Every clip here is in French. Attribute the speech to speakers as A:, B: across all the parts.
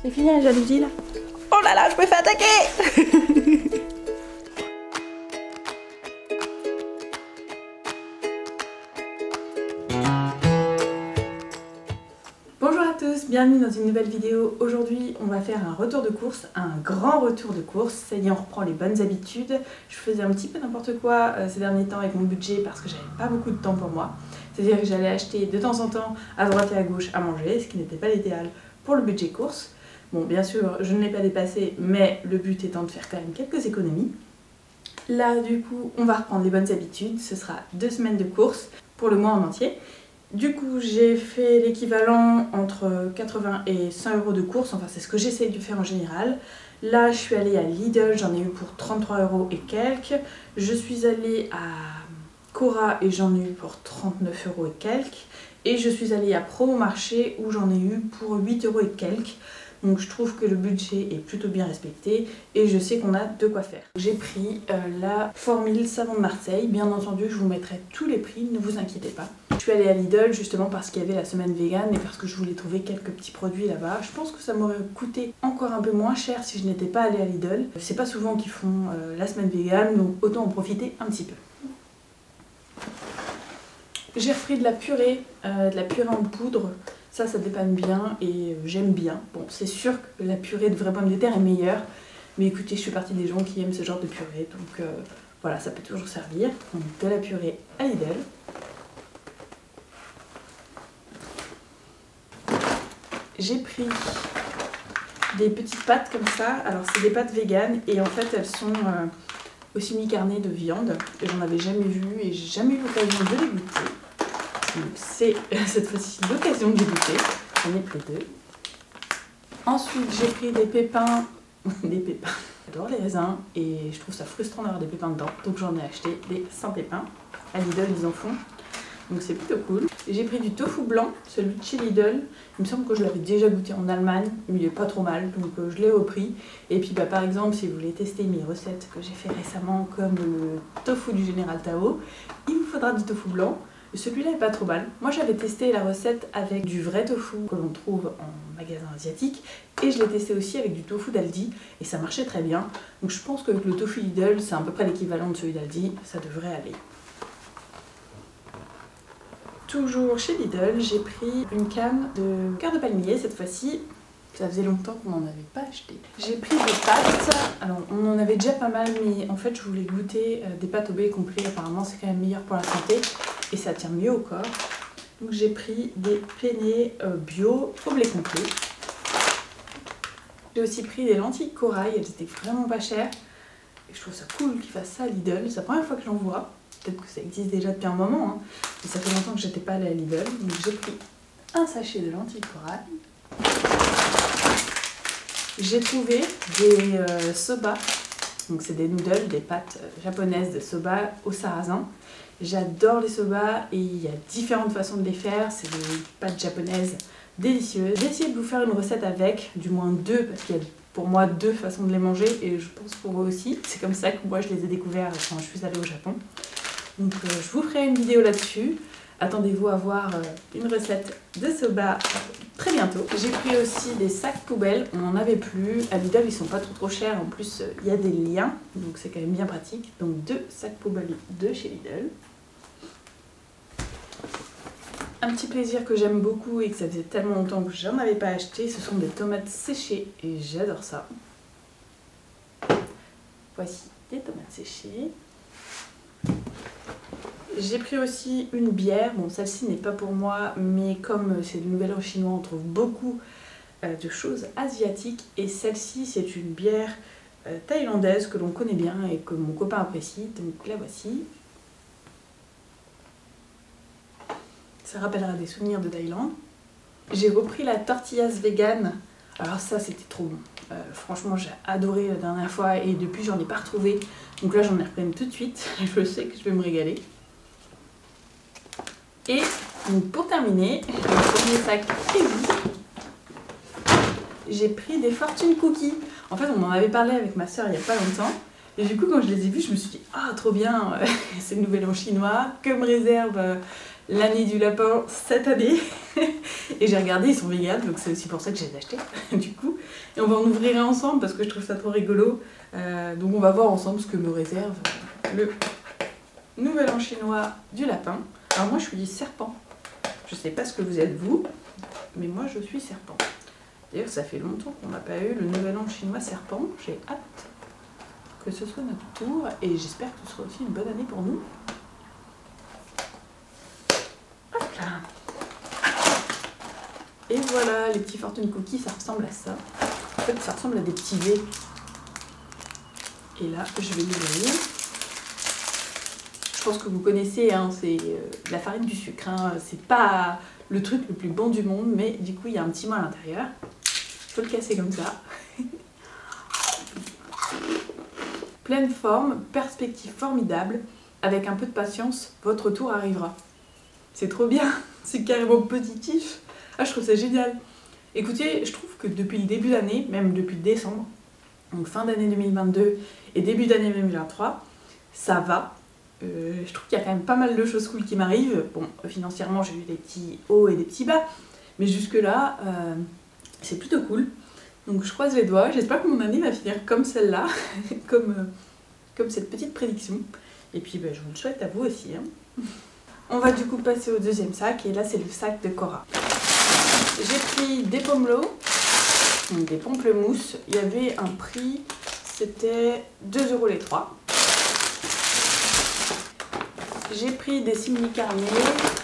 A: C'est fini la jalousie là? Oh là là, je me fais attaquer. Bonjour à tous, bienvenue dans une nouvelle vidéo. Aujourd'hui on va faire un retour de course, un grand retour de course. Ça y est, on reprend les bonnes habitudes. Je faisais un petit peu n'importe quoi ces derniers temps avec mon budget parce que j'avais pas beaucoup de temps pour moi. C'est-à-dire que j'allais acheter de temps en temps à droite et à gauche à manger, ce qui n'était pas l'idéal pour le budget course. Bon, bien sûr, je ne l'ai pas dépassé, mais le but étant de faire quand même quelques économies. Là, du coup, on va reprendre les bonnes habitudes. Ce sera 2 semaines de course pour le mois en entier. Du coup, j'ai fait l'équivalent entre 80 et 100 € de course. Enfin, c'est ce que j'essaye de faire en général. Là, je suis allée à Lidl, j'en ai eu pour 33 € et quelques. Je suis allée à Cora et j'en ai eu pour 39 € et quelques. Et je suis allée à Promo Marché où j'en ai eu pour 8 € et quelques. Donc je trouve que le budget est plutôt bien respecté et je sais qu'on a de quoi faire. J'ai pris la Formule Savon de Marseille. Bien entendu, je vous mettrai tous les prix, ne vous inquiétez pas. Je suis allée à Lidl justement parce qu'il y avait la semaine vegan et parce que je voulais trouver quelques petits produits là-bas. Je pense que ça m'aurait coûté encore un peu moins cher si je n'étais pas allée à Lidl. C'est pas souvent qu'ils font la semaine vegan, donc autant en profiter un petit peu. J'ai repris de la purée en poudre. Ça dépanne bien et j'aime bien. Bon, c'est sûr que la purée de vraie pomme de terre est meilleure. Mais écoutez, je fais partie des gens qui aiment ce genre de purée. Donc voilà, ça peut toujours servir. Donc de la purée à Lidl. J'ai pris des petites pâtes comme ça. Alors c'est des pâtes véganes et en fait elles sont aussi mi-carnées de viande. J'en avais jamais vu et j'ai jamais eu l'occasion de les goûter. Donc c'est cette fois-ci l'occasion de les goûter. J'en ai pris 2. Ensuite j'ai pris des pépins. J'adore les raisins et je trouve ça frustrant d'avoir des pépins dedans. Donc j'en ai acheté des sans pépins. À Lidl ils en font. Donc c'est plutôt cool. J'ai pris du tofu blanc, celui de chez Lidl. Il me semble que je l'avais déjà goûté en Allemagne, mais il est pas trop mal, donc je l'ai repris. Et puis bah, par exemple, si vous voulez tester mes recettes que j'ai fait récemment, comme le tofu du Général Tao, il vous faudra du tofu blanc. Celui-là est pas trop mal. Moi j'avais testé la recette avec du vrai tofu que l'on trouve en magasin asiatique et je l'ai testé aussi avec du tofu d'Aldi et ça marchait très bien. Donc je pense que le tofu Lidl c'est à peu près l'équivalent de celui d'Aldi, ça devrait aller. Toujours chez Lidl, j'ai pris une canne de cœur de palmier cette fois-ci. Ça faisait longtemps qu'on n'en avait pas acheté. J'ai pris des pâtes. Alors on en avait déjà pas mal, mais en fait je voulais goûter des pâtes au blé complet. Apparemment c'est quand même meilleur pour la santé et ça tient mieux au corps. Donc j'ai pris des penne bio au blé complet. J'ai aussi pris des lentilles corail, elles étaient vraiment pas chères. Et je trouve ça cool qu'ils fassent ça à Lidl. C'est la première fois que j'en vois. Peut-être que ça existe déjà depuis un moment, hein. Mais ça fait longtemps que j'étais pas allée à Lidl. Donc j'ai pris un sachet de lentilles corail. J'ai trouvé des soba. Donc c'est des noodles, des pâtes japonaises de soba au sarrasin. J'adore les soba et il y a différentes façons de les faire. C'est des pâtes japonaises délicieuses. J'ai essayé de vous faire une recette avec, du moins 2, parce qu'il y a pour moi 2 façons de les manger et je pense pour vous aussi. C'est comme ça que moi je les ai découverts quand je suis allée au Japon. Donc je vous ferai une vidéo là-dessus. Attendez-vous à voir une recette de soba très bientôt. J'ai pris aussi des sacs poubelles, on n'en avait plus. À Lidl ils sont pas trop chers, en plus il y a des liens, donc c'est quand même bien pratique. Donc 2 sacs poubelles de chez Lidl. Un petit plaisir que j'aime beaucoup et que ça faisait tellement longtemps que j'en avais pas acheté, ce sont des tomates séchées et j'adore ça. Voici des tomates séchées. J'ai pris aussi une bière, bon celle-ci n'est pas pour moi, mais comme c'est le Nouvel An chinois, on trouve beaucoup de choses asiatiques et celle-ci c'est une bière thaïlandaise que l'on connaît bien et que mon copain apprécie, donc la voici. Ça rappellera des souvenirs de Thaïlande. J'ai repris la tortillas vegan, alors ça c'était trop bon. Franchement j'ai adoré la dernière fois et depuis j'en ai pas retrouvé, donc là j'en ai repris une tout de suite, je sais que je vais me régaler. Et donc pour terminer, le premier sac est vide. J'ai pris des fortune cookies. En fait on en avait parlé avec ma soeur il n'y a pas longtemps. Et du coup quand je les ai vus je me suis dit ah trop bien, c'est le Nouvel An chinois, que me réserve l'année du lapin cette année. Et j'ai regardé, ils sont véganes, donc c'est aussi pour ça que je les ai achetés, du coup. Et on va en ouvrir un ensemble parce que je trouve ça trop rigolo. Donc on va voir ensemble ce que me réserve le nouvel an chinois du lapin. Alors moi je suis serpent. Je sais pas ce que vous êtes vous, mais moi je suis serpent. D'ailleurs ça fait longtemps qu'on n'a pas eu le nouvel an chinois serpent. J'ai hâte que ce soit notre tour et j'espère que ce sera aussi une bonne année pour nous. Hop là. Et voilà, les petits fortune cookies, ça ressemble à ça. En fait, ça ressemble à des petits dés. Et là, je vais l'ouvrir. Je pense que vous connaissez, hein, c'est de la farine du sucre. Hein. C'est pas le truc le plus bon du monde, mais du coup, il y a un petit mot à l'intérieur. Il faut le casser comme ça. Pleine forme, perspective formidable. Avec un peu de patience, votre tour arrivera. C'est trop bien, c'est carrément positif. Ah, je trouve ça génial. Écoutez, je trouve que depuis le début d'année, même depuis décembre, donc fin d'année 2022 et début d'année 2023, ça va. Je trouve qu'il y a quand même pas mal de choses cool qui m'arrivent. Bon, financièrement, j'ai eu des petits hauts et des petits bas, mais jusque-là, c'est plutôt cool. Donc je croise les doigts. J'espère que mon année va finir comme celle-là, comme cette petite prédiction. Et puis, je vous le souhaite à vous aussi. Hein. On va du coup passer au deuxième sac, et là, c'est le sac de Cora. J'ai pris des pommelots, donc des pamplemousses. Il y avait un prix, c'était 2 € les 3. J'ai pris des simili-carnets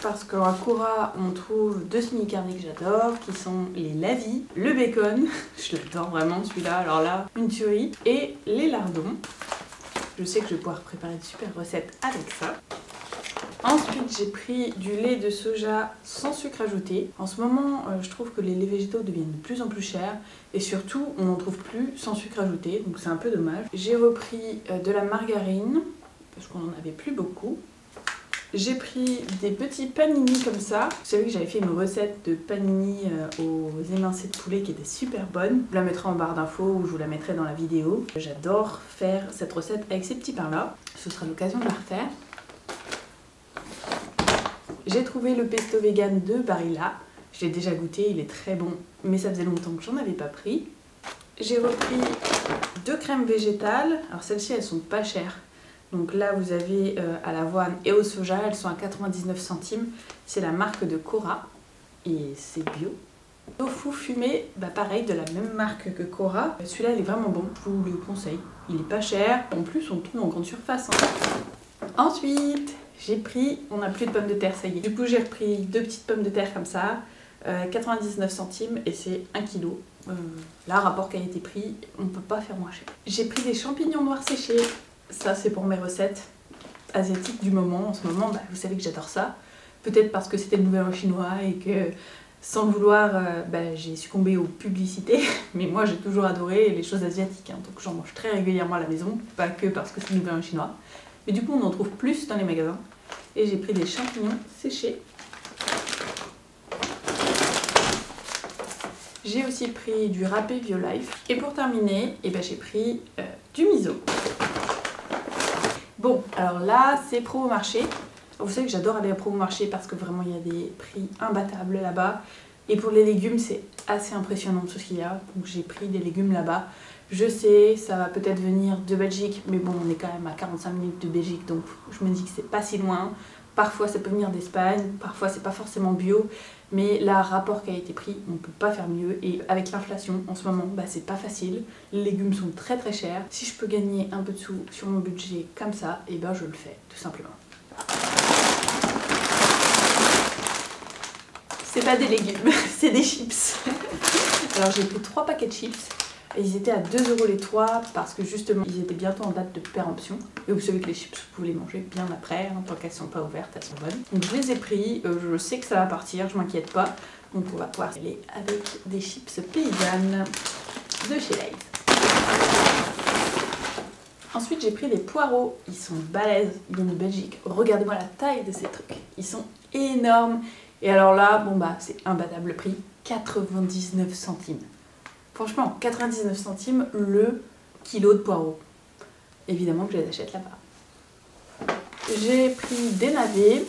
A: parce qu'à Cora on trouve 2 simili-carnets que j'adore qui sont les lavis, le bacon, je l'adore vraiment celui-là, alors là, une tuerie, et les lardons. Je sais que je vais pouvoir préparer de super recettes avec ça. Ensuite, j'ai pris du lait de soja sans sucre ajouté. En ce moment, je trouve que les laits végétaux deviennent de plus en plus chers et surtout, on n'en trouve plus sans sucre ajouté, donc c'est un peu dommage. J'ai repris de la margarine parce qu'on n'en avait plus beaucoup. J'ai pris des petits panini comme ça. Vous savez que j'avais fait une recette de panini aux émincés de poulet qui était super bonne. Je vous la mettrai en barre d'infos ou je vous la mettrai dans la vidéo. J'adore faire cette recette avec ces petits pains là. Ce sera l'occasion de la refaire. J'ai trouvé le pesto vegan de Barilla. Je l'ai déjà goûté, il est très bon, mais ça faisait longtemps que j'en avais pas pris. J'ai repris 2 crèmes végétales. Alors celles-ci, elles sont pas chères. Donc là, vous avez à l'avoine et au soja, elles sont à 99 centimes. C'est la marque de Cora et c'est bio. Tofu fumé, pareil, de la même marque que Cora. Celui-là, il est vraiment bon, je vous le conseille. Il est pas cher, en plus on le trouve en grande surface. Hein. Ensuite, j'ai pris, on n'a plus de pommes de terre, ça y est. Du coup, j'ai repris 2 petites pommes de terre comme ça, 99 centimes et c'est 1 kg. Là, rapport qualité-prix, on ne peut pas faire moins cher. J'ai pris des champignons noirs séchés. Ça, c'est pour mes recettes asiatiques du moment. En ce moment, vous savez que j'adore ça. Peut-être parce que c'était le nouvel an chinois et que, sans le vouloir, j'ai succombé aux publicités. Mais moi, j'ai toujours adoré les choses asiatiques. Hein, donc j'en mange très régulièrement à la maison. Pas que parce que c'est le nouvel an chinois. Mais du coup, on en trouve plus dans les magasins. Et j'ai pris des champignons séchés. J'ai aussi pris du râpé Biolife. Et pour terminer, j'ai pris du miso. Bon, alors là, c'est Promo Marché. Vous savez que j'adore aller à Promo Marché parce que vraiment, il y a des prix imbattables là-bas. Et pour les légumes, c'est assez impressionnant tout ce qu'il y a. Donc j'ai pris des légumes là-bas. Je sais, ça va peut-être venir de Belgique, mais bon, on est quand même à 45 minutes de Belgique, donc je me dis que c'est pas si loin. Parfois, ça peut venir d'Espagne, parfois, c'est pas forcément bio. Mais là, rapport qualité-prix, on ne peut pas faire mieux. Et avec l'inflation, en ce moment, c'est pas facile. Les légumes sont très très chers. Si je peux gagner un peu de sous sur mon budget comme ça, je le fais, tout simplement. C'est pas des légumes, c'est des chips. Alors j'ai pris 3 paquets de chips. Et ils étaient à 2 € les 3 parce que justement ils étaient bientôt en date de péremption. Et vous savez que les chips vous pouvez les manger bien après, hein, tant qu'elles sont pas ouvertes, elles sont bonnes. Donc je les ai pris, je sais que ça va partir, je m'inquiète pas. Donc on va pouvoir y aller avec des chips paysannes de chez Lay's. Ensuite j'ai pris des poireaux, ils sont balèzes, ils viennent de Belgique. Regardez-moi la taille de ces trucs, ils sont énormes. Et alors là, c'est imbattable le prix, 99 centimes. Franchement, 99 centimes le kilo de poireaux. Évidemment que je les achète là-bas. J'ai pris des navets.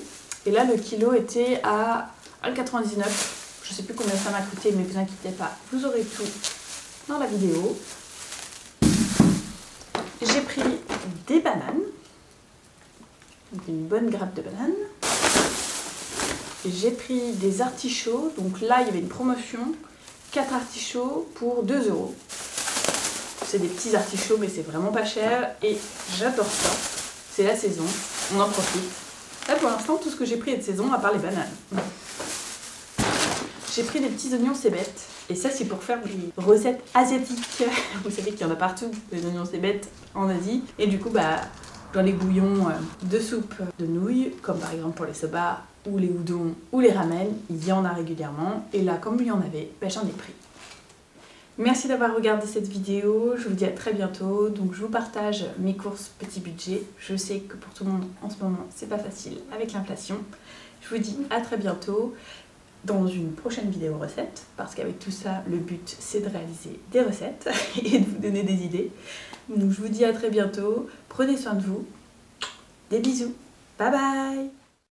A: Et là, le kilo était à 1,99 €. Je sais plus combien ça m'a coûté, mais vous inquiétez pas, vous aurez tout dans la vidéo. J'ai pris des bananes, donc une bonne grappe de bananes. J'ai pris des artichauts, donc là il y avait une promotion, 4 artichauts pour 2 €. C'est des petits artichauts mais c'est vraiment pas cher et j'adore ça. C'est la saison, on en profite. Là pour l'instant tout ce que j'ai pris est de saison à part les bananes. J'ai pris des petits oignons cébettes et ça c'est pour faire des recettes asiatiques. Vous savez qu'il y en a partout, les oignons cébettes en Asie. Et du coup dans les bouillons de soupe de nouilles, comme par exemple pour les soba ou les udon ou les ramen, il y en a régulièrement. Et là comme il y en avait, j'en ai pris. Merci d'avoir regardé cette vidéo, je vous dis à très bientôt. Donc je vous partage mes courses petit budget. Je sais que pour tout le monde en ce moment c'est pas facile avec l'inflation. Je vous dis à très bientôt dans une prochaine vidéo recette, parce qu'avec tout ça le but c'est de réaliser des recettes et de vous donner des idées. Donc je vous dis à très bientôt, prenez soin de vous, des bisous, bye bye.